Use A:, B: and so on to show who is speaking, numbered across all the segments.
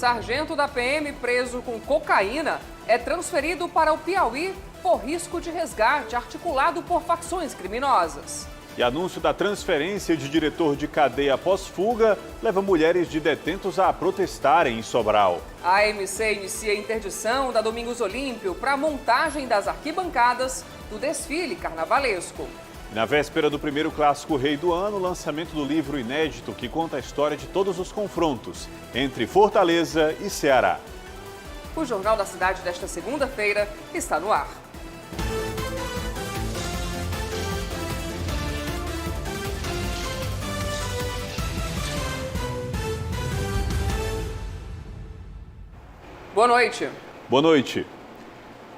A: Sargento da PM preso com cocaína é transferido para o Piauí por risco de resgate articulado por facções criminosas.
B: E anúncio da transferência de diretor de cadeia após fuga leva mulheres de detentos a protestarem em Sobral.
A: A AMC inicia a interdição da Domingos Olímpio para a montagem das arquibancadas do desfile carnavalesco.
B: Na véspera do primeiro clássico Rei do Ano, o lançamento do livro inédito que conta a história de todos os confrontos entre Fortaleza e Ceará.
A: O Jornal da Cidade desta segunda-feira está no ar. Boa noite.
B: Boa noite.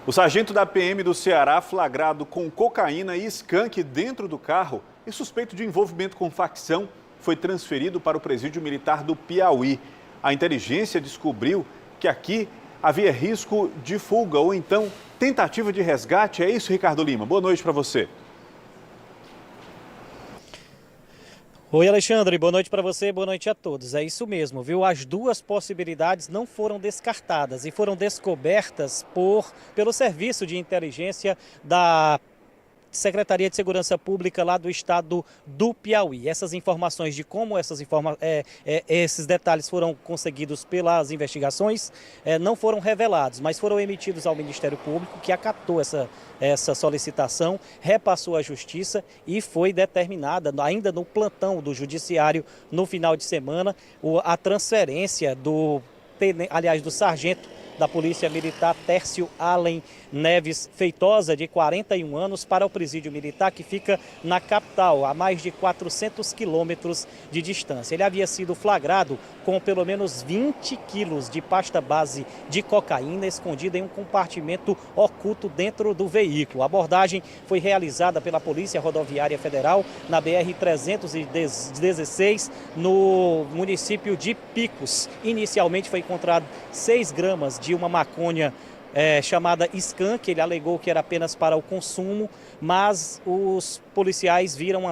B: O sargento da PM do Ceará, flagrado com cocaína e skunk dentro do carro e suspeito de envolvimento com facção, foi transferido para o presídio militar do Piauí. A inteligência descobriu que aqui havia risco de fuga ou então tentativa de resgate. É isso, Ricardo Lima? Boa noite para você.
C: Oi, Alexandre, boa noite para você, boa noite a todos. É isso mesmo, viu? As duas possibilidades não foram descartadas e foram descobertas pelo Serviço de Inteligência da Secretaria de Segurança Pública lá do estado do Piauí. Essas informações de como esses detalhes foram conseguidos pelas investigações não foram revelados, mas foram emitidos ao Ministério Público, que acatou essa solicitação, repassou à Justiça e foi determinada, ainda no plantão do Judiciário, no final de semana, a transferência do sargento da Polícia Militar Tércio Allen Neves Feitosa, de 41 anos, para o presídio militar que fica na capital, a mais de 400 quilômetros de distância. Ele havia sido flagrado com pelo menos 20 quilos de pasta base de cocaína escondida em um compartimento oculto dentro do veículo. A abordagem foi realizada pela Polícia Rodoviária Federal na BR-316, no município de Picos. Inicialmente foi encontrado 6 gramas de uma maconha chamada skunk. Ele alegou que era apenas para o consumo, mas os policiais viram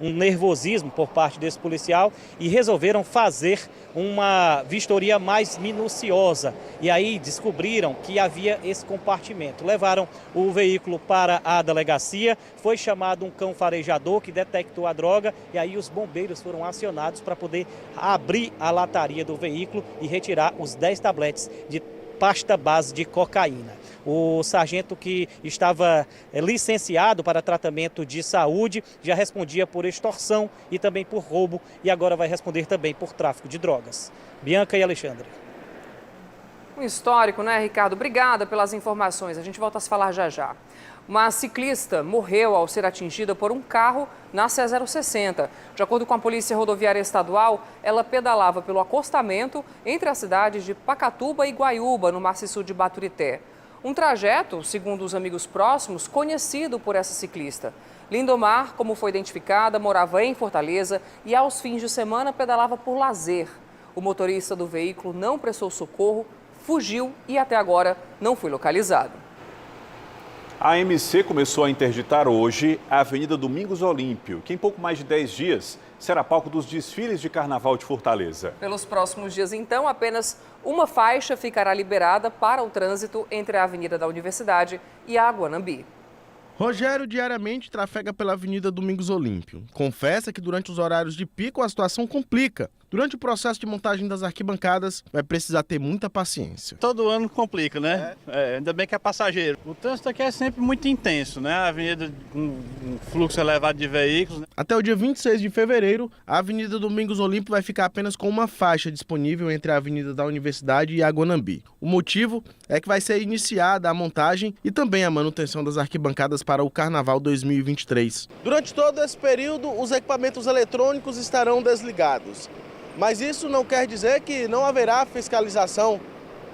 C: um nervosismo por parte desse policial e resolveram fazer uma vistoria mais minuciosa. E aí descobriram que havia esse compartimento. Levaram o veículo para a delegacia, foi chamado um cão farejador que detectou a droga e aí os bombeiros foram acionados para poder abrir a lataria do veículo e retirar os 10 tabletes de pasta base de cocaína. O sargento, que estava licenciado para tratamento de saúde, já respondia por extorsão e também por roubo e agora vai responder também por tráfico de drogas. Bianca e Alexandre.
A: Um histórico, né, Ricardo? Obrigada pelas informações. A gente volta a se falar já já. Uma ciclista morreu ao ser atingida por um carro na CE-060. De acordo com a Polícia Rodoviária Estadual, ela pedalava pelo acostamento entre as cidades de Pacatuba e Guaiúba, no maciço de Baturité. Um trajeto, segundo os amigos próximos, conhecido por essa ciclista. Lindomar, como foi identificada, morava em Fortaleza e aos fins de semana pedalava por lazer. O motorista do veículo não prestou socorro, fugiu e até agora não foi localizado.
B: A AMC começou a interditar hoje a Avenida Domingos Olímpio, que em pouco mais de 10 dias será palco dos desfiles de carnaval de Fortaleza.
A: Pelos próximos dias, então, apenas uma faixa ficará liberada para o trânsito entre a Avenida da Universidade e a Aguanambi.
D: Rogério diariamente trafega pela Avenida Domingos Olímpio. Confessa que durante os horários de pico a situação complica. Durante o processo de montagem das arquibancadas, vai precisar ter muita paciência.
E: Todo ano complica, né? Ainda bem que é passageiro. O trânsito aqui é sempre muito intenso, né? A avenida com um fluxo elevado de veículos, né?
D: Até o dia 26 de fevereiro, a Avenida Domingos Olímpio vai ficar apenas com uma faixa disponível entre a Avenida da Universidade e a Aguanambi. O motivo é que vai ser iniciada a montagem e também a manutenção das arquibancadas para o Carnaval 2023. Durante todo esse período, os equipamentos eletrônicos estarão desligados. Mas isso não quer dizer que não haverá fiscalização.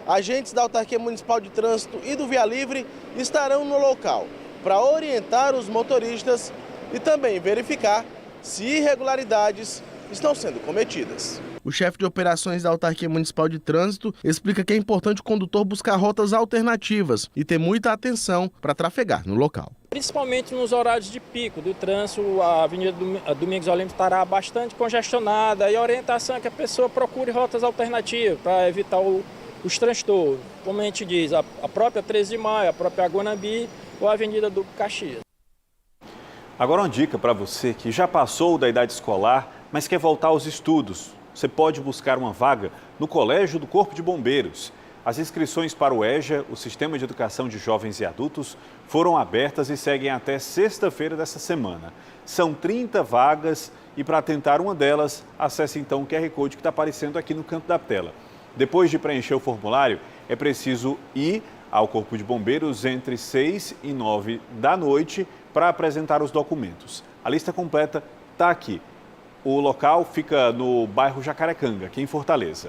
D: Agentes da Autarquia Municipal de Trânsito e do Via Livre estarão no local para orientar os motoristas e também verificar se irregularidades estão sendo cometidas. O chefe de operações da Autarquia Municipal de Trânsito explica que é importante o condutor buscar rotas alternativas e ter muita atenção para trafegar no local.
F: Principalmente nos horários de pico do trânsito, a Avenida Domingos Olímpio estará bastante congestionada e a orientação é que a pessoa procure rotas alternativas para evitar os transtornos. Como a gente diz, a própria 13 de Maio, a própria Aguanambi ou a Avenida do Caxias.
B: Agora uma dica para você que já passou da idade escolar, mas quer voltar aos estudos. Você pode buscar uma vaga no Colégio do Corpo de Bombeiros. As inscrições para o EJA, o Sistema de Educação de Jovens e Adultos, foram abertas e seguem até sexta-feira dessa semana. São 30 vagas e para tentar uma delas, acesse então o QR Code que está aparecendo aqui no canto da tela. Depois de preencher o formulário, é preciso ir ao Corpo de Bombeiros entre 6 e 9 da noite para apresentar os documentos. A lista completa está aqui. O local fica no bairro Jacarecanga, aqui em Fortaleza.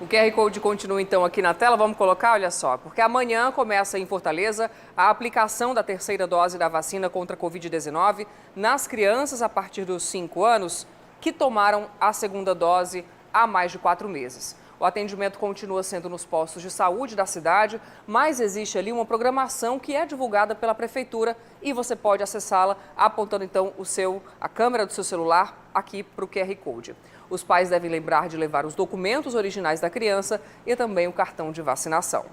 A: O QR Code continua então aqui na tela, vamos colocar, olha só, porque amanhã começa em Fortaleza a aplicação da terceira dose da vacina contra a Covid-19 nas crianças a partir dos 5 anos que tomaram a segunda dose há mais de 4 meses. O atendimento continua sendo nos postos de saúde da cidade, mas existe ali uma programação que é divulgada pela Prefeitura e você pode acessá-la apontando então a câmera do seu celular aqui para o QR Code. Os pais devem lembrar de levar os documentos originais da criança e também o cartão de vacinação.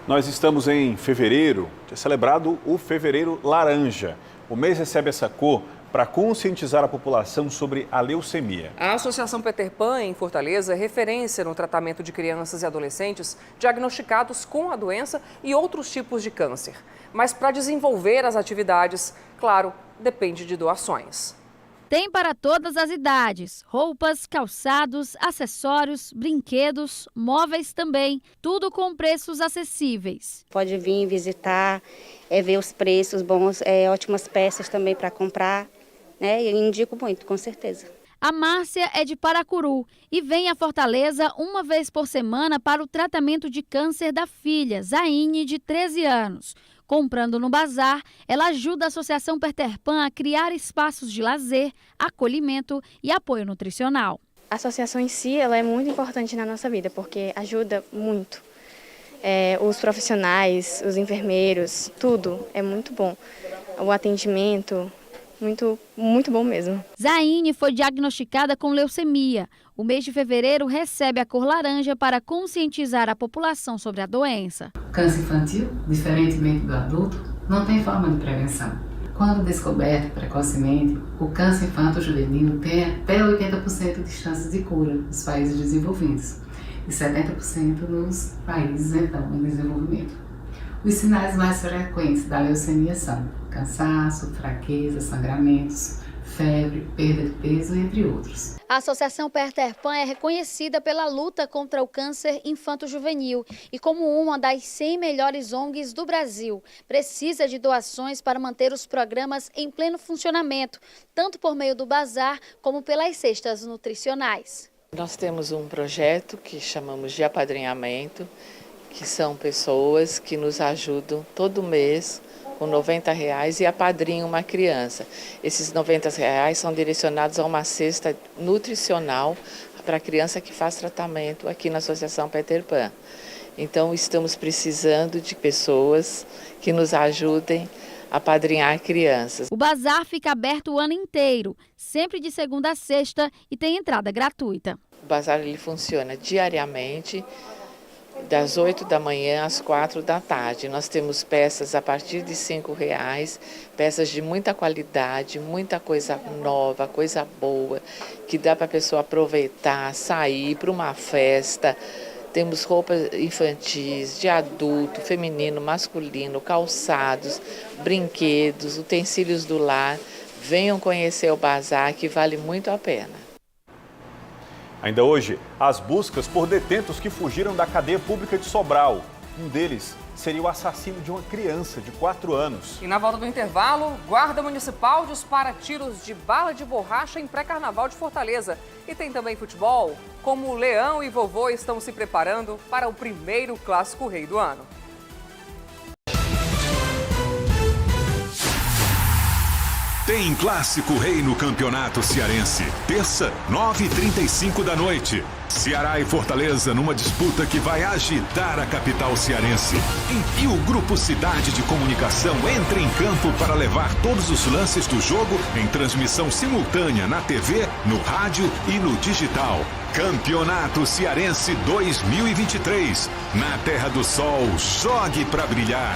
B: Nós estamos em fevereiro, é celebrado o Fevereiro Laranja. O mês recebe essa cor para conscientizar a população sobre a leucemia.
A: A Associação Peter Pan, em Fortaleza, é referência no tratamento de crianças e adolescentes diagnosticados com a doença e outros tipos de câncer. Mas para desenvolver as atividades, claro, depende de doações.
G: Tem para todas as idades, roupas, calçados, acessórios, brinquedos, móveis também, tudo com preços acessíveis.
H: Pode vir visitar, ver os preços bons, ótimas peças também para comprar, né? Eu indico muito, com certeza.
G: A Márcia é de Paracuru e vem a Fortaleza uma vez por semana para o tratamento de câncer da filha, Zaine, de 13 anos. Comprando no bazar, ela ajuda a Associação Peter Pan a criar espaços de lazer, acolhimento e apoio nutricional.
I: A associação em si ela é muito importante na nossa vida, porque ajuda muito. Os profissionais, os enfermeiros, tudo é muito bom. O atendimento, muito bom mesmo.
G: Zaine foi diagnosticada com leucemia. O mês de fevereiro recebe a cor laranja para conscientizar a população sobre a doença.
J: Câncer infantil, diferentemente do adulto, não tem forma de prevenção. Quando descoberto precocemente, o câncer infanto-juvenil tem até 80% de chances de cura nos países desenvolvidos e 70% nos países então em desenvolvimento. Os sinais mais frequentes da leucemia são cansaço, fraqueza, sangramentos, febre, perda de peso, entre outros.
G: A Associação Peter Pan é reconhecida pela luta contra o câncer infanto-juvenil e como uma das 100 melhores ONGs do Brasil. Precisa de doações para manter os programas em pleno funcionamento, tanto por meio do bazar como pelas cestas nutricionais.
K: Nós temos um projeto que chamamos de apadrinhamento, que são pessoas que nos ajudam todo mês com R$90 e apadrinham uma criança. Esses R$90 são direcionados a uma cesta nutricional para a criança que faz tratamento aqui na Associação Peter Pan. Então, estamos precisando de pessoas que nos ajudem a apadrinhar crianças.
G: O bazar fica aberto o ano inteiro, sempre de segunda a sexta e tem entrada gratuita.
K: O bazar ele funciona diariamente, das 8 da manhã às 4 da tarde. Nós temos peças a partir de R$5, peças de muita qualidade, muita coisa nova, coisa boa, que dá para a pessoa aproveitar, sair para uma festa. Temos roupas infantis, de adulto, feminino, masculino, calçados, brinquedos, utensílios do lar. Venham conhecer o bazar, que vale muito a pena.
B: Ainda hoje, as buscas por detentos que fugiram da cadeia pública de Sobral. Um deles seria o assassino de uma criança de 4 anos.
A: E na volta do intervalo, Guarda Municipal dispara tiros de bala de borracha em pré-carnaval de Fortaleza. E tem também futebol, como o Leão e Vovô estão se preparando para o primeiro Clássico Rei do ano. . . . . . . . . . . . . . . . . . . . . . . . . . . . . . . . . . . . . . . . . . . . . . . . . . . . . . . . . . . . .
L: Tem Clássico Rei no Campeonato Cearense. Terça, 9h35 da noite. Ceará e Fortaleza numa disputa que vai agitar a capital cearense. E o Grupo Cidade de Comunicação entra em campo para levar todos os lances do jogo em transmissão simultânea na TV, no rádio e no digital. Campeonato Cearense 2023. Na Terra do Sol, jogue pra brilhar.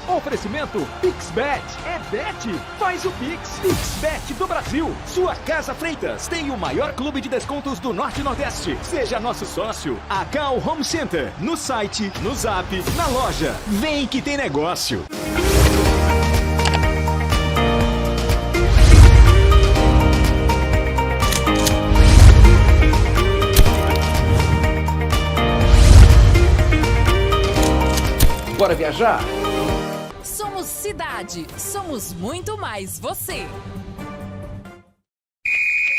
M: Oferecimento PixBet. É bet? Faz o Pix. PixBet do Brasil. Sua Casa Freitas tem o maior clube de descontos do Norte e Nordeste. Seja nosso sócio. A Cal Home Center. No site, no Zap, na loja. Vem que tem negócio. Bora viajar?
N: Somos cidade, somos muito mais você.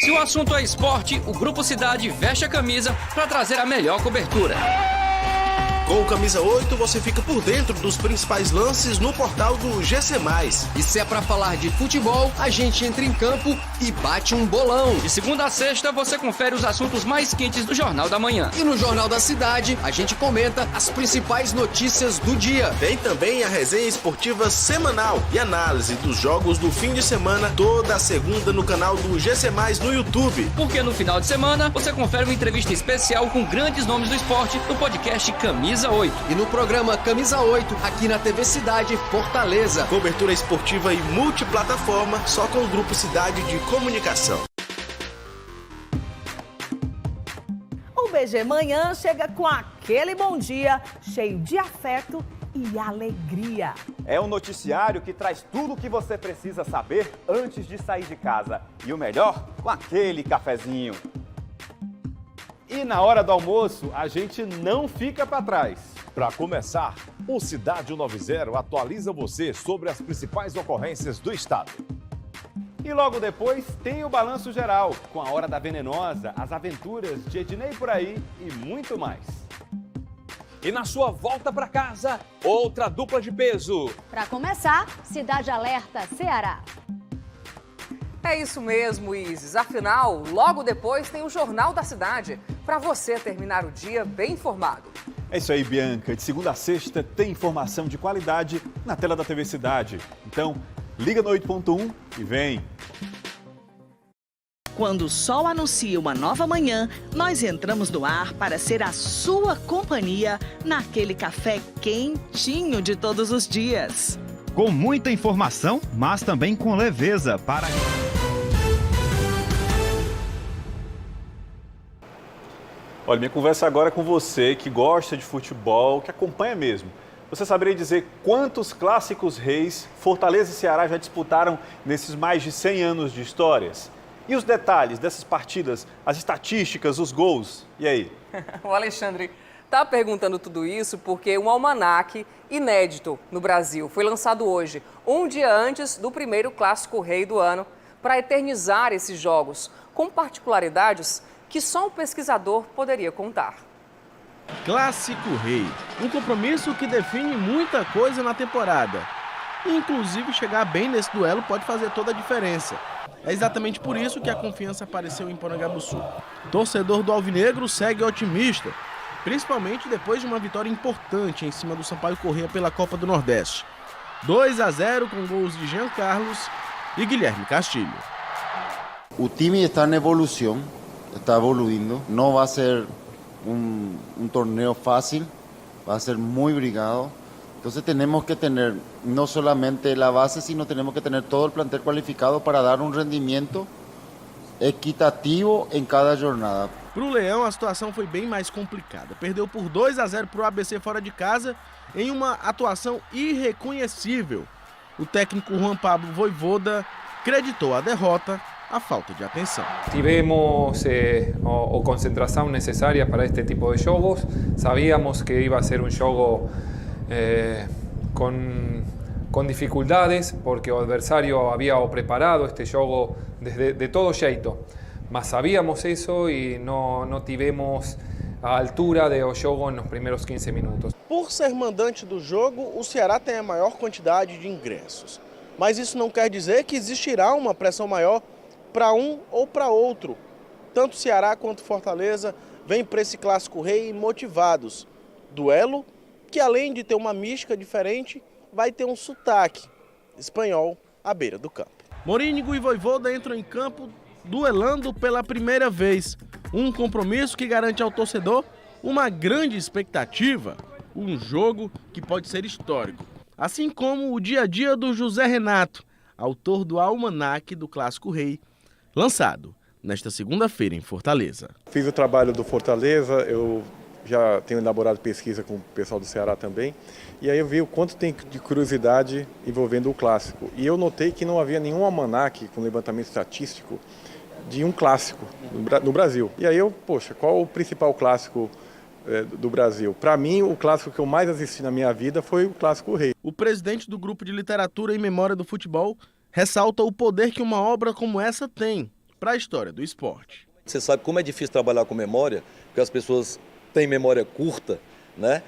O: Se o assunto é esporte, o Grupo Cidade veste a camisa para trazer a melhor cobertura.
D: Com o Camisa 8, você fica por dentro dos principais lances no portal do GC+.
O: E se é pra falar de futebol, a gente entra em campo e bate um bolão. De segunda a sexta, você confere os assuntos mais quentes do Jornal da Manhã.
P: E no Jornal da Cidade, a gente comenta as principais notícias do dia.
D: Tem também a resenha esportiva semanal e análise dos jogos do fim de semana toda segunda no canal do GC+, no YouTube.
O: Porque no final de semana, você confere uma entrevista especial com grandes nomes do esporte no podcast Camisa 8.
P: E no programa Camisa 8, aqui na TV Cidade Fortaleza.
D: Cobertura esportiva e multiplataforma, só com o Grupo Cidade de Comunicação.
Q: O BG Manhã chega com aquele bom dia, cheio de afeto e alegria.
R: É um noticiário que traz tudo o que você precisa saber antes de sair de casa. E o melhor, com aquele cafezinho.
S: E na hora do almoço, a gente não fica para trás.
T: Para começar, o Cidade 190 atualiza você sobre as principais ocorrências do estado.
R: E logo depois tem o Balanço Geral, com a Hora da Venenosa, as aventuras de Ednei por aí e muito mais.
S: E na sua volta para casa, outra dupla de peso.
U: Para começar, Cidade Alerta Ceará.
A: É isso mesmo, Isis. Afinal, logo depois tem o Jornal da Cidade, para você terminar o dia bem informado.
B: É isso aí, Bianca. De segunda a sexta tem informação de qualidade na tela da TV Cidade. Então, liga no 8.1 e vem!
Q: Quando o sol anuncia uma nova manhã, nós entramos no ar para ser a sua companhia naquele café quentinho de todos os dias.
V: Com muita informação, mas também com leveza para...
B: Olha, minha conversa agora é com você que gosta de futebol, que acompanha mesmo. Você saberia dizer quantos clássicos reis Fortaleza e Ceará já disputaram nesses mais de 100 anos de histórias? E os detalhes dessas partidas, as estatísticas, os gols? E aí?
A: O Alexandre está perguntando tudo isso porque um almanaque inédito no Brasil foi lançado hoje, um dia antes do primeiro clássico rei do ano, para eternizar esses jogos, com particularidades que só um pesquisador poderia contar.
D: Clássico Rei, um compromisso que define muita coisa na temporada. Inclusive, chegar bem nesse duelo pode fazer toda a diferença. É exatamente por isso que a confiança apareceu em Porangabuçu. Torcedor do Alvinegro segue otimista, principalmente depois de uma vitória importante em cima do Sampaio Corrêa pela Copa do Nordeste. 2-0 com gols de Jean Carlos e Guilherme Castilho.
W: O time está en evolución, está evoluindo. No va a ser un torneo fácil, va a ser muy brigado. Entonces tenemos que tener no solamente la base, sino tenemos que tener todo el plantel cualificado para dar un rendimiento equitativo em cada jornada.
D: Para o Leão, a situação foi bem mais complicada. Perdeu por 2-0 para o ABC fora de casa em uma atuação irreconhecível. O técnico Juan Pablo Voivoda creditou a derrota à falta de atenção.
X: Tivemos a concentração necessária para este tipo de jogos. Sabíamos que iba a ser um jogo com dificuldades, porque o adversário havia preparado este jogo de todo jeito. Mas sabíamos isso e não tivemos a altura do jogo nos primeiros 15 minutos.
D: Por ser mandante do jogo, o Ceará tem a maior quantidade de ingressos. Mas isso não quer dizer que existirá uma pressão maior para um ou para outro. Tanto Ceará quanto Fortaleza vêm para esse Clássico Rei motivados. Duelo que, além de ter uma mística diferente, vai ter um sotaque espanhol à beira do campo. Morínigo e Vojvoda entram em campo duelando pela primeira vez. Um compromisso que garante ao torcedor uma grande expectativa. Um jogo que pode ser histórico. Assim como o dia a dia do José Renato, autor do Almanaque do Clássico Rei, lançado nesta segunda-feira em Fortaleza.
C: Fiz o trabalho do Fortaleza, eu já tenho elaborado pesquisa com o pessoal do Ceará também, e aí eu vi o quanto tem de curiosidade envolvendo o clássico. E eu notei que não havia nenhum almanaque com levantamento estatístico de um clássico no Brasil. E aí poxa, qual o principal clássico do Brasil? Para mim, o clássico que eu mais assisti na minha vida foi o Clássico Rei.
D: O presidente do Grupo de Literatura em Memória do Futebol ressalta o poder que uma obra como essa tem para a história do esporte.
E: Você sabe como é difícil trabalhar com memória, porque as pessoas têm memória curta, né?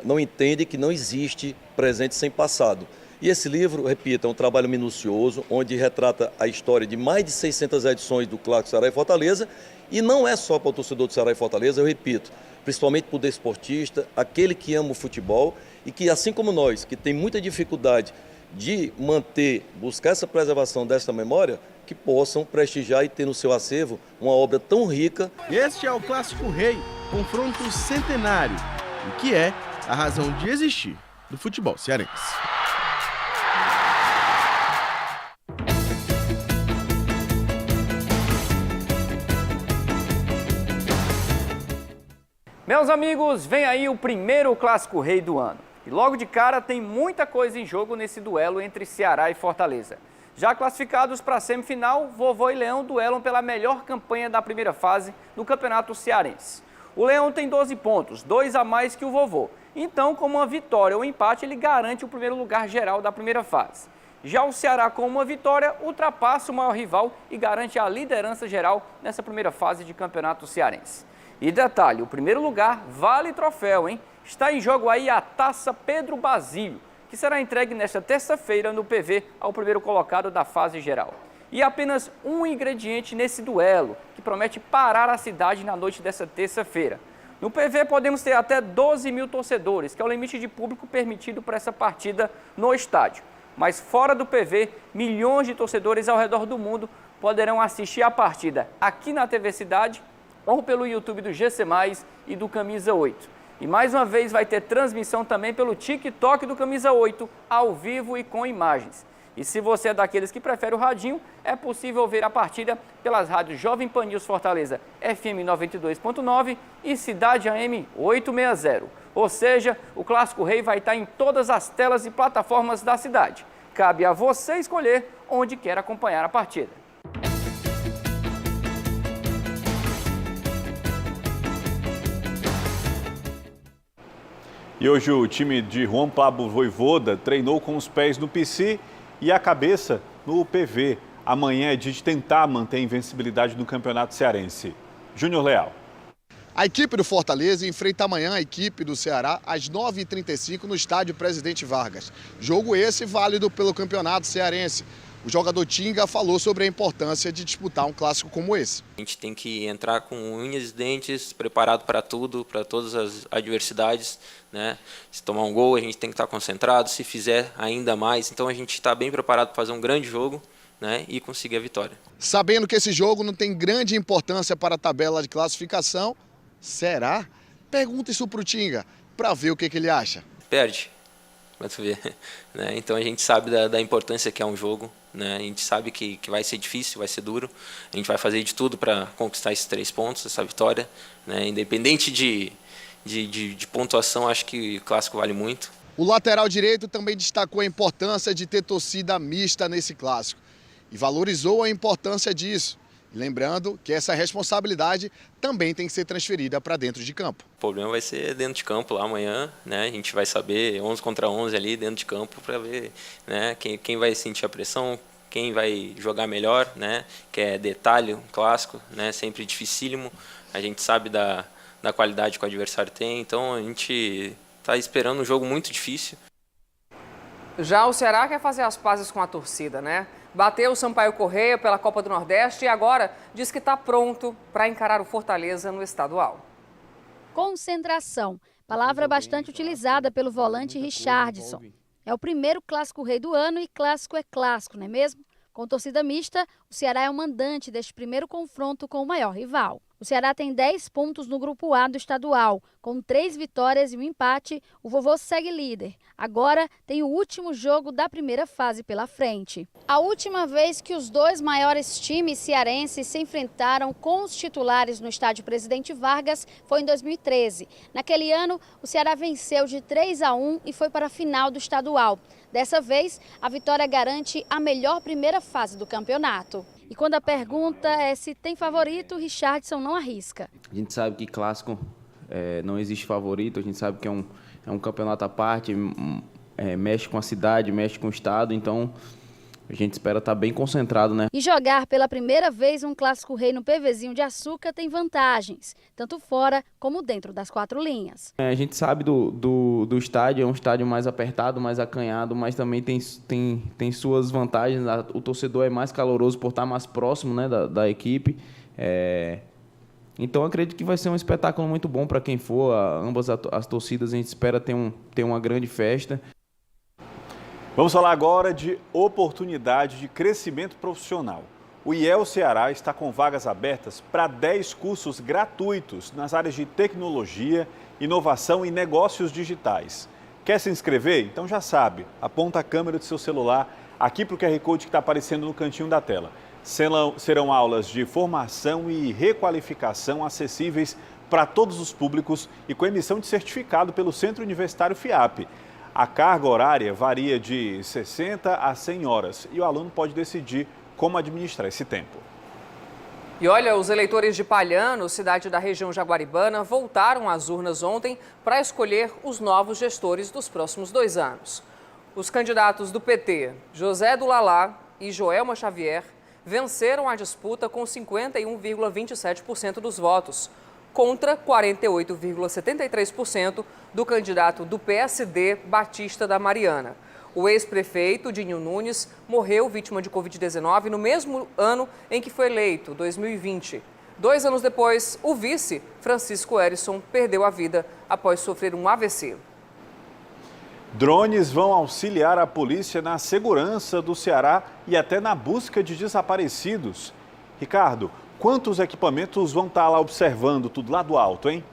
E: Não entendem que não existe presente sem passado. E esse livro, repito, é um trabalho minucioso, onde retrata a história de mais de 600 edições do Clássico Ceará e Fortaleza, e não é só para o torcedor do Ceará e Fortaleza, eu repito, principalmente para o desportista, aquele que ama o futebol e que, assim como nós, que tem muita dificuldade de buscar essa preservação dessa memória, que possam prestigiar e ter no seu acervo uma obra tão rica.
D: Este é o Clássico Rei, confronto centenário, o que é a razão de existir do futebol cearense.
F: Meus amigos, vem aí o primeiro Clássico Rei do ano. E logo de cara tem muita coisa em jogo nesse duelo entre Ceará e Fortaleza. Já classificados para a semifinal, Vovô e Leão duelam pela melhor campanha da primeira fase do Campeonato Cearense. O Leão tem 12 pontos, 2 a mais que o Vovô. Então, com uma vitória ou empate, ele garante o primeiro lugar geral da primeira fase. Já o Ceará, com uma vitória, ultrapassa o maior rival e garante a liderança geral nessa primeira fase de Campeonato Cearense. E detalhe, o primeiro lugar vale troféu, hein? Está em jogo aí a Taça Pedro Basílio, que será entregue nesta terça-feira no PV ao primeiro colocado da fase geral. E apenas um ingrediente nesse duelo, que promete parar a cidade na noite dessa terça-feira. No PV podemos ter até 12 mil torcedores, que é o limite de público permitido para essa partida no estádio. Mas fora do PV, milhões de torcedores ao redor do mundo poderão assistir a partida aqui na TV Cidade ou pelo YouTube do GC+, e do Camisa 8. E mais uma vez vai ter transmissão também pelo TikTok do Camisa 8, ao vivo e com imagens. E se você é daqueles que prefere o radinho, é possível ver a partida pelas rádios Jovem Pan News Fortaleza FM 92.9 e Cidade AM 860. Ou seja, o Clássico Rei vai estar em todas as telas e plataformas da cidade. Cabe a você escolher onde quer acompanhar a partida.
B: E hoje o time de Juan Pablo Vojvoda treinou com os pés no PC e a cabeça no PV. Amanhã é dia de tentar manter a invencibilidade no Campeonato Cearense. Júnior Leal.
H: A equipe do Fortaleza enfrenta amanhã a equipe do Ceará às 9h35 no estádio Presidente Vargas. Jogo esse válido pelo Campeonato Cearense. O jogador Tinga falou sobre a importância de disputar um clássico como esse.
Y: A gente tem que entrar com unhas e dentes, preparado para tudo, para todas as adversidades, né? Se tomar um gol, a gente tem que estar concentrado, se fizer ainda mais. Então a gente está bem preparado para fazer um grande jogo, né? E conseguir a vitória.
H: Sabendo que esse jogo não tem grande importância para a tabela de classificação, será? Pergunta isso para o Tinga, para ver o que ele acha.
Y: Perde, para tu ver, né? Então a gente sabe da importância que é um jogo. Né? A gente sabe que vai ser difícil, vai ser duro. A gente vai fazer de tudo para conquistar esses 3 pontos, essa vitória. Né? Independente de pontuação, acho que o clássico vale muito.
H: O lateral direito também destacou a importância de ter torcida mista nesse clássico e valorizou a importância disso. Lembrando que essa responsabilidade também tem que ser transferida para dentro de campo.
Y: O problema vai ser dentro de campo lá amanhã, né? A gente vai saber 11 contra 11 ali dentro de campo para ver, né, quem vai sentir a pressão, quem vai jogar melhor, né? Que é detalhe, um clássico, né? Sempre dificílimo. A gente sabe da qualidade que o adversário tem, então a gente está esperando um jogo muito difícil.
A: Já o Ceará quer fazer as pazes com a torcida, né? Bateu o Sampaio Corrêa pela Copa do Nordeste e agora diz que está pronto para encarar o Fortaleza no estadual.
U: Concentração, palavra bastante utilizada pelo volante Richardson. É o primeiro clássico rei do ano e clássico é clássico, não é mesmo? Com torcida mista, o Ceará é o mandante deste primeiro confronto com o maior rival. O Ceará tem 10 pontos no grupo A do estadual. Com 3 vitórias e um empate, o Vovô segue líder. Agora tem o último jogo da primeira fase pela frente. A última vez que os dois maiores times cearenses se enfrentaram com os titulares no estádio Presidente Vargas foi em 2013. Naquele ano, o Ceará venceu de 3-1 e foi para a final do estadual. Dessa vez, a vitória garante a melhor primeira fase do campeonato. E quando a pergunta é se tem favorito, Richardson não arrisca.
G: A gente sabe que clássico não existe favorito, a gente sabe que é um campeonato à parte, mexe com a cidade, mexe com o estado, então a gente espera estar bem concentrado, né?
U: E jogar pela primeira vez um clássico rei no PVzinho de Açúcar tem vantagens, tanto fora como dentro das 4 linhas.
G: A gente sabe do estádio, é um estádio mais apertado, mais acanhado, mas também tem suas vantagens. O torcedor é mais caloroso por estar mais próximo, né, da equipe. Então acredito que vai ser um espetáculo muito bom para quem for. Ambas as torcidas, a gente espera ter uma grande festa.
B: Vamos falar agora de oportunidade de crescimento profissional. O IEL Ceará está com vagas abertas para 10 cursos gratuitos nas áreas de tecnologia, inovação e negócios digitais. Quer se inscrever? Então já sabe, aponta a câmera do seu celular aqui para o QR Code que está aparecendo no cantinho da tela. Serão aulas de formação e requalificação acessíveis para todos os públicos e com emissão de certificado pelo Centro Universitário FIAP. A carga horária varia de 60 a 100 horas e o aluno pode decidir como administrar esse tempo.
A: E olha, os eleitores de Palhano, cidade da região jaguaribana, voltaram às urnas ontem para escolher os novos gestores dos próximos 2 anos. Os candidatos do PT, José do Lalá e Joelma Xavier, venceram a disputa com 51,27% dos votos, contra 48,73% do candidato do PSD, Batista da Mariana. O ex-prefeito, Dinho Nunes, morreu vítima de Covid-19 no mesmo ano em que foi eleito, 2020. 2 anos depois, o vice, Francisco Erisson, perdeu a vida após sofrer um AVC.
B: Drones vão auxiliar a polícia na segurança do Ceará e até na busca de desaparecidos. Ricardo, quantos equipamentos vão estar lá observando tudo lá do alto, hein?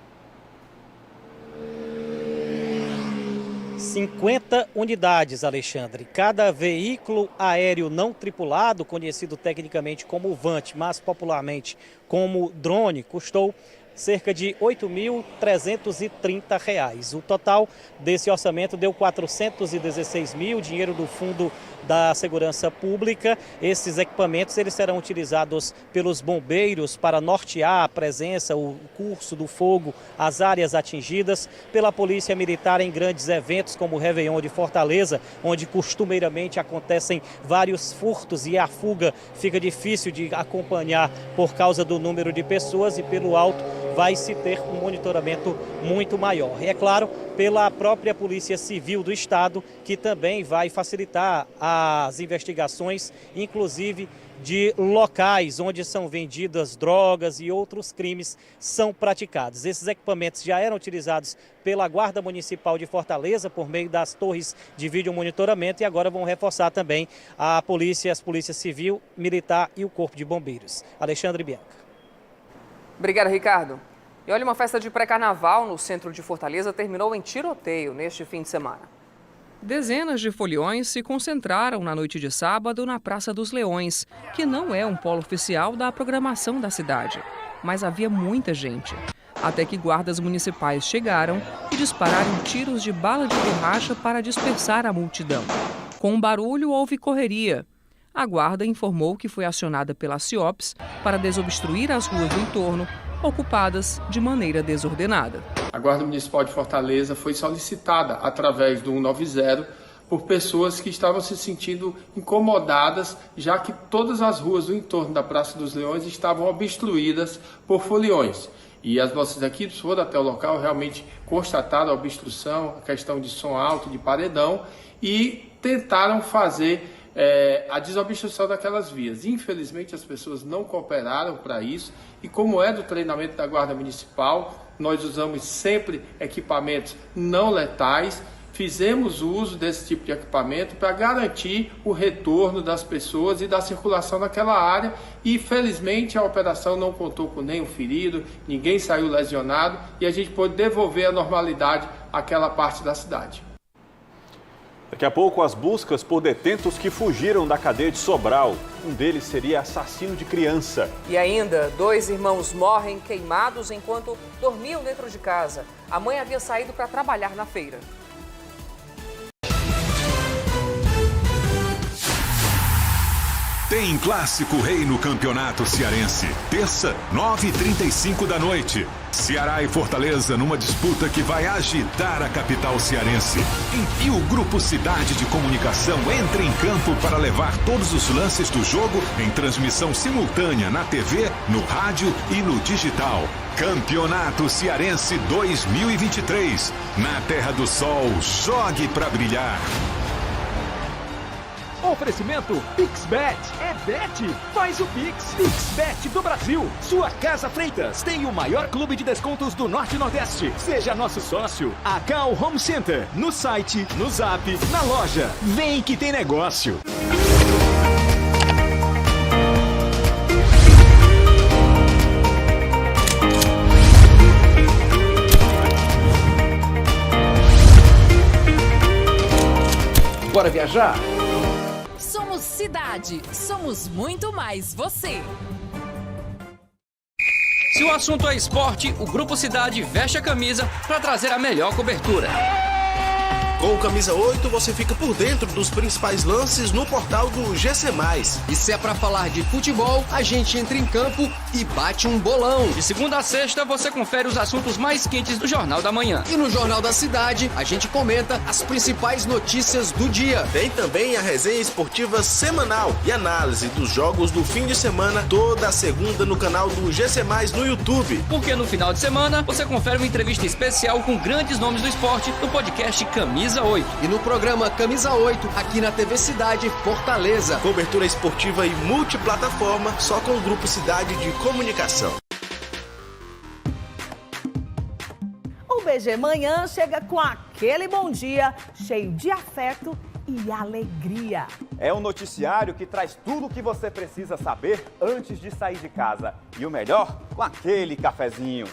I: 50 unidades, Alexandre. Cada veículo aéreo não tripulado, conhecido tecnicamente como VANT, mas popularmente como drone, custou cerca de R$ 8.330. O total desse orçamento deu 416 mil, dinheiro do Fundo da Segurança Pública. Esses equipamentos eles serão utilizados pelos bombeiros para nortear a presença, o curso do fogo, as áreas atingidas, pela Polícia Militar em grandes eventos como o Réveillon de Fortaleza, onde costumeiramente acontecem vários furtos e a fuga fica difícil de acompanhar por causa do número de pessoas e pelo alto vai se ter um monitoramento muito maior. E é claro, pela própria Polícia Civil do Estado, que também vai facilitar as investigações, inclusive de locais onde são vendidas drogas e outros crimes são praticados. Esses equipamentos já eram utilizados pela Guarda Municipal de Fortaleza por meio das torres de vídeo monitoramento e agora vão reforçar também a polícia, as polícias civil, militar e o Corpo de Bombeiros. Alexandre Bianca.
A: Obrigada, Ricardo. E olha, uma festa de pré-carnaval no centro de Fortaleza terminou em tiroteio neste fim de semana. Dezenas de foliões se concentraram na noite de sábado na Praça dos Leões, que não é um polo oficial da programação da cidade. Mas havia muita gente. Até que guardas municipais chegaram e dispararam tiros de bala de borracha para dispersar a multidão. Com o barulho, houve correria. A guarda informou que foi acionada pela CIOPS para desobstruir as ruas do entorno, ocupadas de maneira desordenada.
J: A Guarda Municipal de Fortaleza foi solicitada através do 190 por pessoas que estavam se sentindo incomodadas, já que todas as ruas do entorno da Praça dos Leões estavam obstruídas por foliões. E as nossas equipes foram até o local, realmente constataram a obstrução, a questão de som alto, de paredão, e tentaram fazer a desobstrução daquelas vias. Infelizmente, as pessoas não cooperaram para isso e, como é do treinamento da Guarda Municipal, nós usamos sempre equipamentos não letais, fizemos uso desse tipo de equipamento para garantir o retorno das pessoas e da circulação naquela área e, felizmente, a operação não contou com nenhum ferido, ninguém saiu lesionado e a gente pôde devolver a normalidade àquela parte da cidade.
B: Daqui a pouco, as buscas por detentos que fugiram da cadeia de Sobral. Um deles seria assassino de criança.
A: E ainda, 2 irmãos morrem queimados enquanto dormiam dentro de casa. A mãe havia saído para trabalhar na feira.
K: Tem Clássico Rei no Campeonato Cearense. Terça, 9h35 da noite. Ceará e Fortaleza numa disputa que vai agitar a capital cearense. E o Grupo Cidade de Comunicação entra em campo para levar todos os lances do jogo em transmissão simultânea na TV, no rádio e no digital. Campeonato Cearense 2023. Na Terra do Sol, jogue pra brilhar.
L: Oferecimento PixBet. É bet? Faz o Pix. PixBet do Brasil. Sua Casa Freitas tem o maior clube de descontos do Norte e Nordeste. Seja nosso sócio. A Cal Home Center. No site, no Zap, na loja. Vem que tem negócio.
P: Bora viajar?
M: Somos cidade, somos muito mais você.
P: Se o assunto é esporte, o Grupo Cidade veste a camisa para trazer a melhor cobertura.
N: Com o Camisa 8, você fica por dentro dos principais lances no portal do GC+.
P: E se é pra falar de futebol, a gente entra em campo e bate um bolão. De segunda a sexta, você confere os assuntos mais quentes do Jornal da Manhã.
N: E no Jornal da Cidade, a gente comenta as principais notícias do dia. Tem também a resenha esportiva semanal e análise dos jogos do fim de semana toda segunda no canal do GC+, no YouTube.
P: Porque no final de semana, você confere uma entrevista especial com grandes nomes do esporte no podcast Camisa 8.
N: E no programa Camisa 8, aqui na TV Cidade Fortaleza. Cobertura esportiva e multiplataforma, só com o Grupo Cidade de Comunicação.
Q: O BG Manhã chega com aquele bom dia, cheio de afeto e alegria.
R: É um noticiário que traz tudo o que você precisa saber antes de sair de casa. E o melhor, com aquele cafezinho.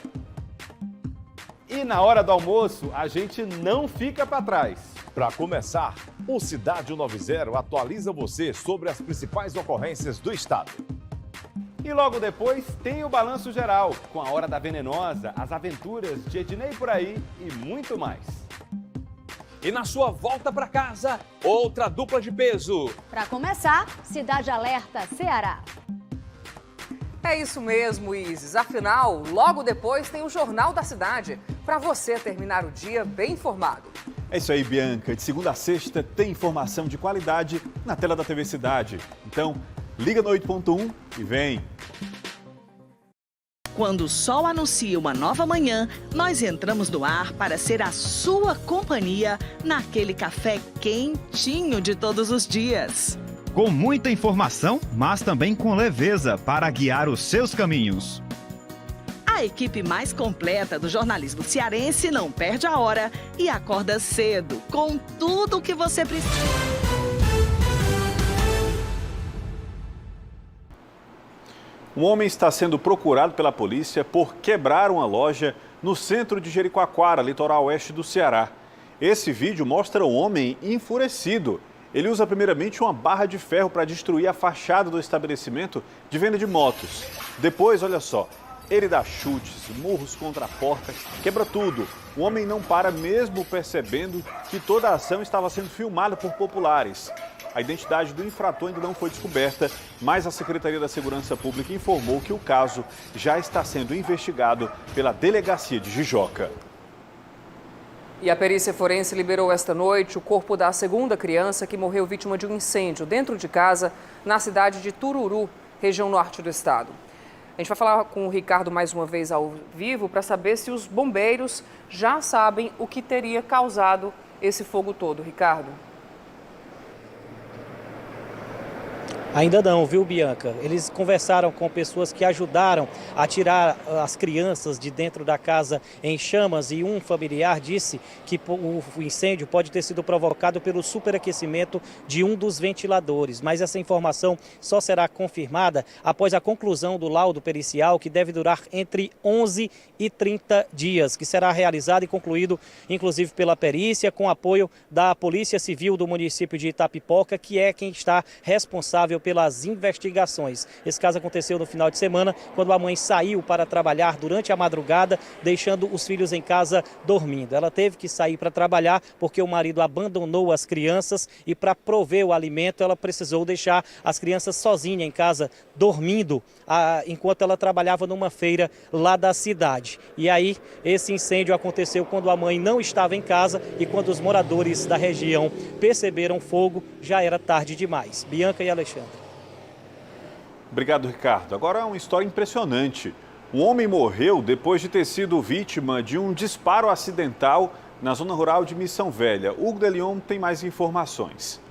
R: E na hora do almoço, a gente não fica para trás.
T: Para começar, o Cidade 190 atualiza você sobre as principais ocorrências do estado.
R: E logo depois tem o Balanço Geral, com a Hora da Venenosa, as aventuras de Ednei por aí e muito mais.
S: E na sua volta para casa, outra dupla de peso.
U: Para começar, Cidade Alerta Ceará.
A: É isso mesmo, Isis. Afinal, logo depois tem o Jornal da Cidade, para você terminar o dia bem informado.
B: É isso aí, Bianca. De segunda a sexta tem informação de qualidade na tela da TV Cidade. Então, liga no 8.1 e vem.
Q: Quando o sol anuncia uma nova manhã, nós entramos no ar para ser a sua companhia naquele café quentinho de todos os dias.
V: Com muita informação, mas também com leveza para guiar os seus caminhos.
Q: A equipe mais completa do jornalismo cearense não perde a hora e acorda cedo, com tudo o que você precisa.
B: Um homem está sendo procurado pela polícia por quebrar uma loja no centro de Jericoacoara, litoral oeste do Ceará. Esse vídeo mostra um homem enfurecido. Ele usa primeiramente uma barra de ferro para destruir a fachada do estabelecimento de venda de motos. Depois, olha só, ele dá chutes, murros contra a porta, quebra tudo. O homem não para mesmo percebendo que toda a ação estava sendo filmada por populares. A identidade do infrator ainda não foi descoberta, mas a Secretaria da Segurança Pública informou que o caso já está sendo investigado pela Delegacia de Jijoca.
A: E a perícia forense liberou esta noite o corpo da segunda criança que morreu vítima de um incêndio dentro de casa na cidade de Tururu, região norte do estado. A gente vai falar com o Ricardo mais uma vez ao vivo para saber se os bombeiros já sabem o que teria causado esse fogo todo. Ricardo.
I: Ainda não, viu, Bianca? Eles conversaram com pessoas que ajudaram a tirar as crianças de dentro da casa em chamas e um familiar disse que o incêndio pode ter sido provocado pelo superaquecimento de um dos ventiladores. Mas essa informação só será confirmada após a conclusão do laudo pericial, que deve durar entre 11 e 30 dias, que será realizado e concluído, inclusive pela perícia, com apoio da Polícia Civil do município de Itapipoca, que é quem está responsável pelas investigações. Esse caso aconteceu no final de semana, quando a mãe saiu para trabalhar durante a madrugada, deixando os filhos em casa dormindo. Ela teve que sair para trabalhar porque o marido abandonou as crianças e, para prover o alimento, ela precisou deixar as crianças sozinhas em casa dormindo, enquanto ela trabalhava numa feira lá da cidade. E aí esse incêndio aconteceu quando a mãe não estava em casa e quando os moradores da região perceberam fogo, já era tarde demais. Bianca e Alexandre.
B: Obrigado, Ricardo. Agora uma história impressionante. Um homem morreu depois de ter sido vítima de um disparo acidental na zona rural de Missão Velha. Hugo de Leon tem mais informações.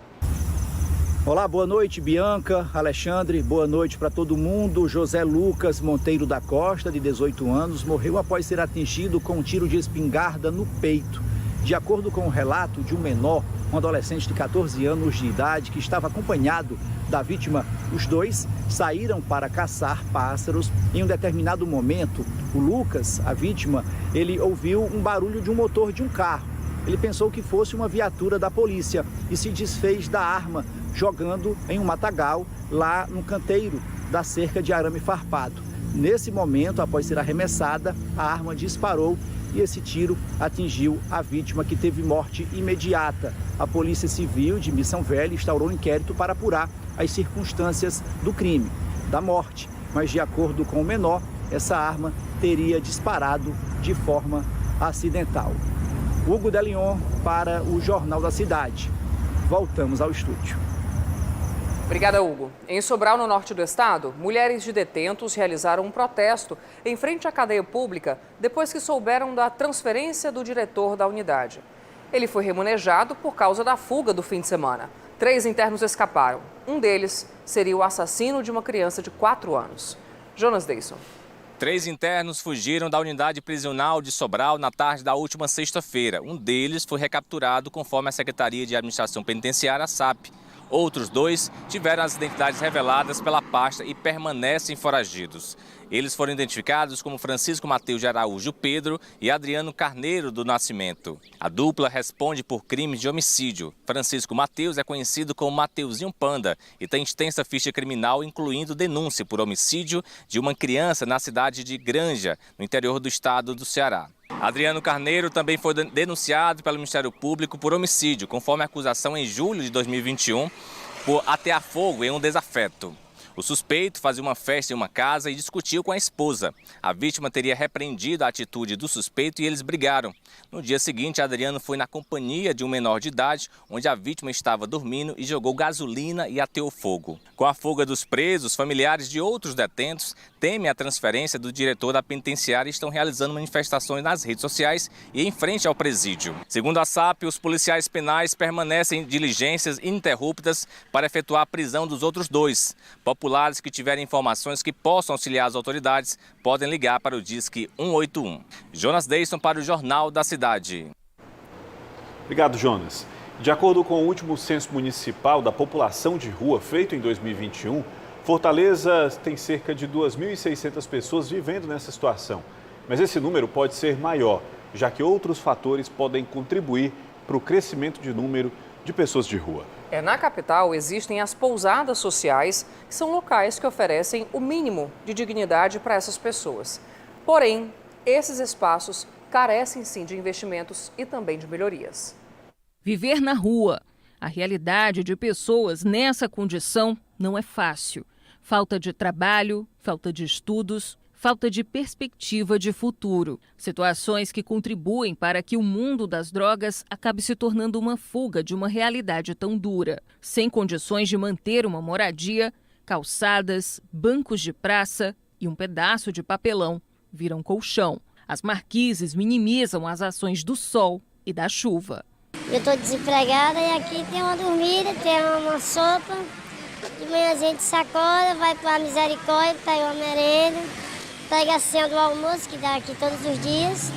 C: Olá, boa noite, Bianca, Alexandre, boa noite para todo mundo. José Lucas Monteiro da Costa, de 18 anos, morreu após ser atingido com um tiro de espingarda no peito. De acordo com o relato de um menor, um adolescente de 14 anos de idade que estava acompanhado da vítima, os dois saíram para caçar pássaros. Em um determinado momento, o Lucas, a vítima, ele ouviu um barulho de um motor de um carro. Ele pensou que fosse uma viatura da polícia e se desfez da arma, jogando em um matagal lá no canteiro da cerca de arame farpado. Nesse momento, após ser arremessada, a arma disparou e esse tiro atingiu a vítima, que teve morte imediata. A Polícia Civil de Missão Velha instaurou um inquérito para apurar as circunstâncias do crime, da morte. Mas, de acordo com o menor, essa arma teria disparado de forma acidental. Hugo de Leon para o Jornal da Cidade. Voltamos ao estúdio.
A: Obrigada, Hugo. Em Sobral, no norte do estado, mulheres de detentos realizaram um protesto em frente à cadeia pública depois que souberam da transferência do diretor da unidade. Ele foi remanejado por causa da fuga do fim de semana. 3 internos escaparam. Um deles seria o assassino de uma criança de 4 anos. Jonas Deison.
E: 3 internos fugiram da unidade prisional de Sobral na tarde da última sexta-feira. Um deles foi recapturado conforme a Secretaria de Administração Penitenciária, SAP. Outros 2 tiveram as identidades reveladas pela pasta e permanecem foragidos. Eles foram identificados como Francisco Mateus de Araújo Pedro e Adriano Carneiro do Nascimento. A dupla responde por crimes de homicídio. Francisco Mateus é conhecido como Mateuzinho Panda e tem extensa ficha criminal, incluindo denúncia por homicídio de uma criança na cidade de Granja, no interior do estado do Ceará. Adriano Carneiro também foi denunciado pelo Ministério Público por homicídio, conforme a acusação em julho de 2021, por atear fogo em um desafeto. O suspeito fazia uma festa em uma casa e discutiu com a esposa. A vítima teria repreendido a atitude do suspeito e eles brigaram. No dia seguinte, Adriano foi na companhia de um menor de idade, onde a vítima estava dormindo, e jogou gasolina e ateou fogo. Com a fuga dos presos, familiares de outros detentos temem a transferência do diretor da penitenciária e estão realizando manifestações nas redes sociais e em frente ao presídio. Segundo a SAP, os policiais penais permanecem em diligências ininterruptas para efetuar a prisão dos outros 2. Populares que tiverem informações que possam auxiliar as autoridades podem ligar para o Disque 181. Jonas Deison para o Jornal da Cidade.
B: Obrigado, Jonas. De acordo com o último censo municipal da população de rua feito em 2021, Fortaleza tem cerca de 2.600 pessoas vivendo nessa situação. Mas esse número pode ser maior, já que outros fatores podem contribuir para o crescimento de número de pessoas de rua.
A: Na capital existem as pousadas sociais, que são locais que oferecem o mínimo de dignidade para essas pessoas. Porém, esses espaços carecem sim de investimentos e também de melhorias.
O: Viver na rua. A realidade de pessoas nessa condição não é fácil. Falta de trabalho, falta de estudos, falta de perspectiva de futuro. Situações que contribuem para que o mundo das drogas acabe se tornando uma fuga de uma realidade tão dura. Sem condições de manter uma moradia, calçadas, bancos de praça e um pedaço de papelão viram colchão. As marquises minimizam as ações do sol e da chuva.
W: Eu estou desempregada e aqui tem uma dormida, tem uma sopa
D: De manhã a gente sacola, vai para a Misericórdia, pega uma merenda, pega a senha do almoço, que dá aqui todos os dias.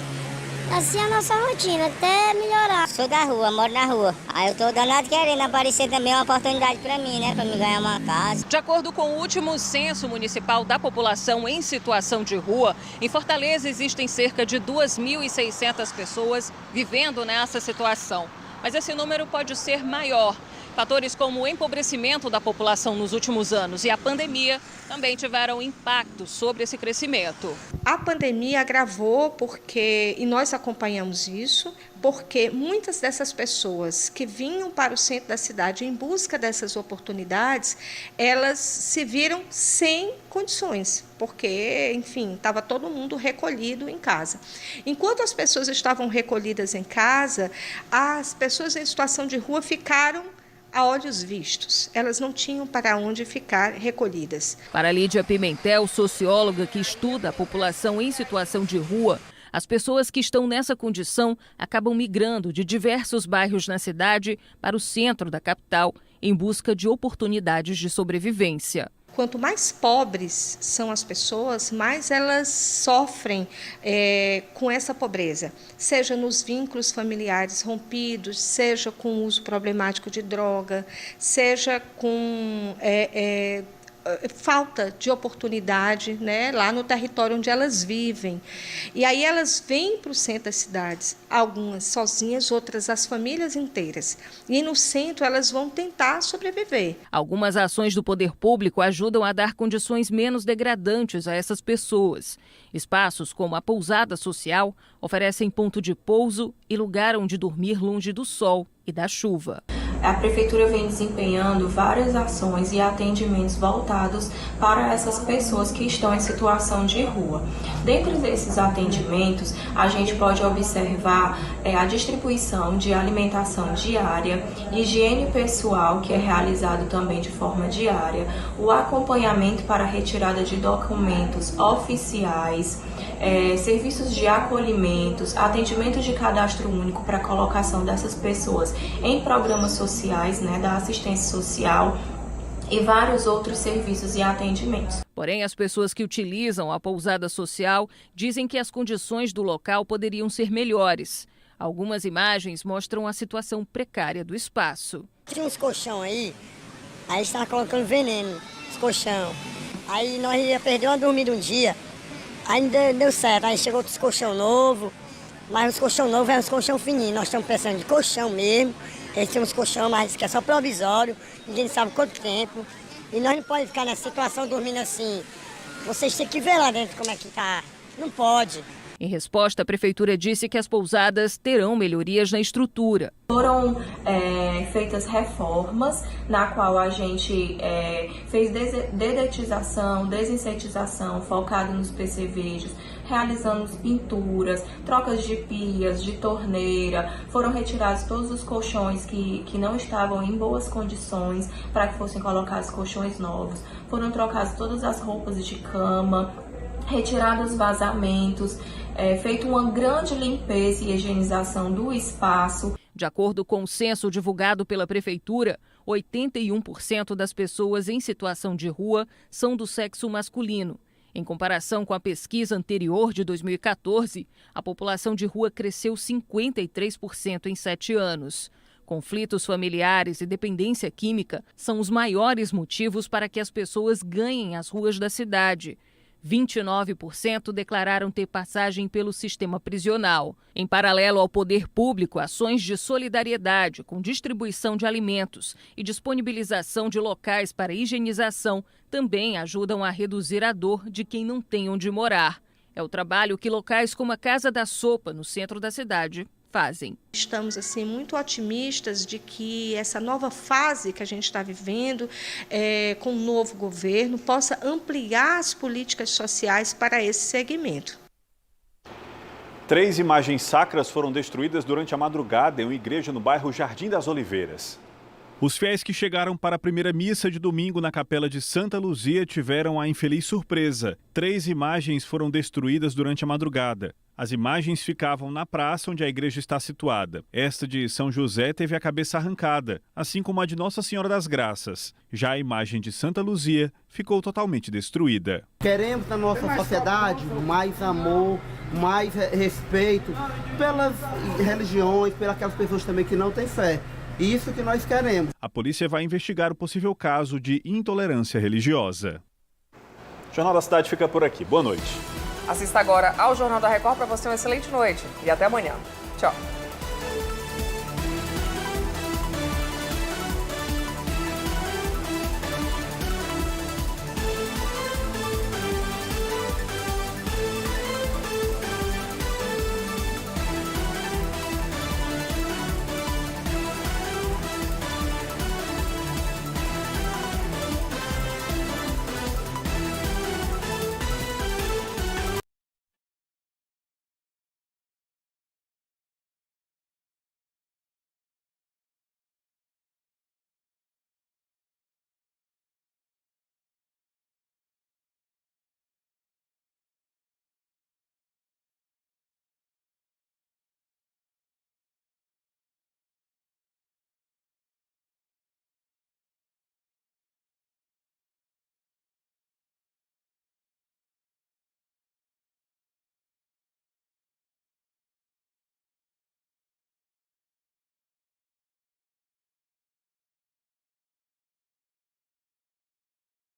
D: Assim é a nossa rotina, até melhorar.
F: Sou da rua, moro na rua. Aí eu tô danado querendo aparecer também uma oportunidade para mim, né? Para me ganhar uma casa.
O: De acordo com o último censo municipal da população em situação de rua, em Fortaleza existem cerca de 2.600 pessoas vivendo nessa situação. Mas esse número pode ser maior. Fatores como o empobrecimento da população nos últimos anos e a pandemia também tiveram impacto sobre esse crescimento.
H: A pandemia agravou e nós acompanhamos isso, porque muitas dessas pessoas que vinham para o centro da cidade em busca dessas oportunidades, elas se viram sem condições, porque, enfim, estava todo mundo recolhido em casa. Enquanto as pessoas estavam recolhidas em casa, as pessoas em situação de rua ficaram a olhos vistos. Elas não tinham para onde ficar recolhidas.
O: Para Lídia Pimentel, socióloga que estuda a população em situação de rua, as pessoas que estão nessa condição acabam migrando de diversos bairros na cidade para o centro da capital em busca de oportunidades de sobrevivência.
H: Quanto mais pobres são as pessoas, mais elas sofrem com essa pobreza, seja nos vínculos familiares rompidos, seja com o uso problemático de droga, seja com falta de oportunidade, né, lá no território onde elas vivem. E aí elas vêm para o centro das cidades, algumas sozinhas, outras as famílias inteiras. E no centro elas vão tentar sobreviver.
O: Algumas ações do poder público ajudam a dar condições menos degradantes a essas pessoas. Espaços como a pousada social oferecem ponto de pouso e lugar onde dormir longe do sol e da chuva.
W: A Prefeitura vem desempenhando várias ações e atendimentos voltados para essas pessoas que estão em situação de rua. Dentro desses atendimentos, a gente pode observar a distribuição de alimentação diária, higiene pessoal, que é realizado também de forma diária, o acompanhamento para retirada de documentos oficiais, serviços de acolhimentos, atendimento de cadastro único para colocação dessas pessoas em programas sociais, né, da assistência social e vários outros serviços e atendimentos.
O: Porém, as pessoas que utilizam a pousada social dizem que as condições do local poderiam ser melhores. Algumas imagens mostram a situação precária do espaço.
F: Tinha uns colchão aí estava colocando veneno nos colchão. Aí nós ia perder uma dormida um dia. Aí não deu certo, aí chegou outros colchão novo, mas os colchão novos é uns colchão fininhos. Nós estamos pensando de colchão mesmo, eles têm uns colchão, mas que é só provisório, ninguém sabe quanto tempo. E nós não podemos ficar nessa situação dormindo assim. Vocês têm que ver lá dentro como é que tá, não pode.
O: Em resposta, a Prefeitura disse que as pousadas terão melhorias na estrutura.
W: Foram feitas reformas, na qual a gente fez dedetização, desinsetização, focado nos percevejos, realizando pinturas, trocas de pias, de torneira. Foram retirados todos os colchões que não estavam em boas condições para que fossem colocados colchões novos. Foram trocadas todas as roupas de cama, retirados vazamentos, feito uma grande limpeza e higienização do espaço.
O: De acordo com o censo divulgado pela Prefeitura, 81% das pessoas em situação de rua são do sexo masculino. Em comparação com a pesquisa anterior de 2014, a população de rua cresceu 53% em 7 anos. Conflitos familiares e dependência química são os maiores motivos para que as pessoas ganhem as ruas da cidade. 29% declararam ter passagem pelo sistema prisional. Em paralelo ao poder público, ações de solidariedade com distribuição de alimentos e disponibilização de locais para higienização também ajudam a reduzir a dor de quem não tem onde morar. É o trabalho que locais como a Casa da Sopa, no centro da cidade, fazem.
H: Estamos assim muito otimistas de que essa nova fase que a gente está vivendo com o novo governo possa ampliar as políticas sociais para esse segmento.
B: 3 imagens sacras foram destruídas durante a madrugada em uma igreja no bairro Jardim das Oliveiras. Os fiéis que chegaram para a primeira missa de domingo na capela de Santa Luzia tiveram a infeliz surpresa. 3 imagens foram destruídas durante a madrugada. As imagens ficavam na praça onde a igreja está situada. Esta de São José teve a cabeça arrancada, assim como a de Nossa Senhora das Graças. Já a imagem de Santa Luzia ficou totalmente destruída.
G: Queremos na nossa sociedade mais amor, mais respeito pelas religiões, pelas pessoas também que não têm fé. Isso que nós queremos.
B: A polícia vai investigar o possível caso de intolerância religiosa. O Jornal da Cidade fica por aqui. Boa noite.
A: Assista agora ao Jornal da Record para você uma excelente noite e até amanhã. Tchau.